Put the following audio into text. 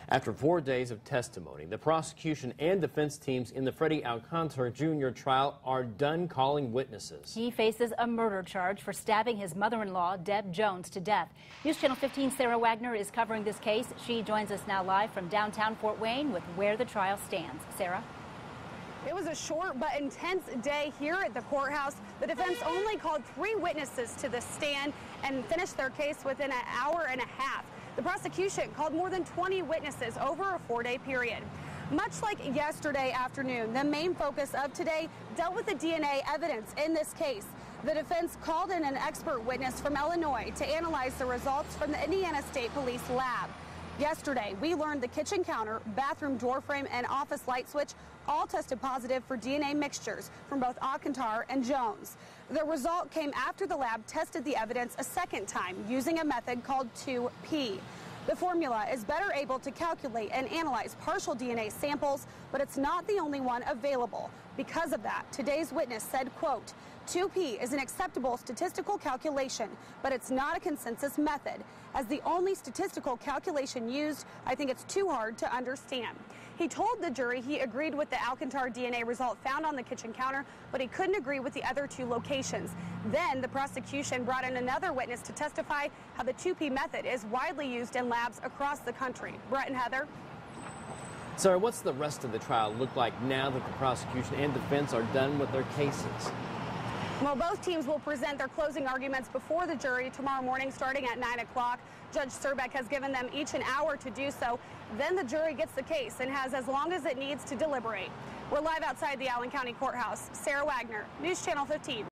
After 4 days of testimony, the prosecution and defense teams in the Freddie Alcantara Jr. trial are done calling witnesses. He faces a murder charge for stabbing his mother-in-law, Deb Jones, to death. News Channel 15's Sara Wagner is covering this case. She joins us now live from downtown Fort Wayne with where the trial stands. Sarah? It was a short but intense day here at the courthouse. The defense only called 3 witnesses to the stand and finished their case within an hour and a half. The prosecution called more than 20 witnesses over a 4-day period. Much like yesterday afternoon, the main focus of today dealt with the DNA evidence in this case. The defense called in an expert witness from Illinois to analyze the results from the Indiana State Police lab. Yesterday, we learned the kitchen counter, bathroom door frame, and office light switch all tested positive for DNA mixtures from both Alcantara and Jones. The result came after the lab tested the evidence a second time using a method called 2P. The formula is better able to calculate and analyze partial DNA samples, but it's not the only one available. Because of that, today's witness said, quote, 2P is an acceptable statistical calculation, but it's not a consensus method. As the only statistical calculation used, I think it's too hard to understand. He told the jury he agreed with the Alcantara DNA result found on the kitchen counter, but he couldn't agree with the other 2 locations. Then the prosecution brought in another witness to testify how the 2P method is widely used in labs across the country. Brett and Heather. Sarah, what's the rest of the trial look like now that the prosecution and defense are done with their cases? Well, both teams will present their closing arguments before the jury tomorrow morning starting at 9 o'clock. Judge Surbeck has given them each an hour to do so. Then the jury gets the case and has as long as it needs to deliberate. We're live outside the Allen County Courthouse. Sara Wagner, News Channel 15.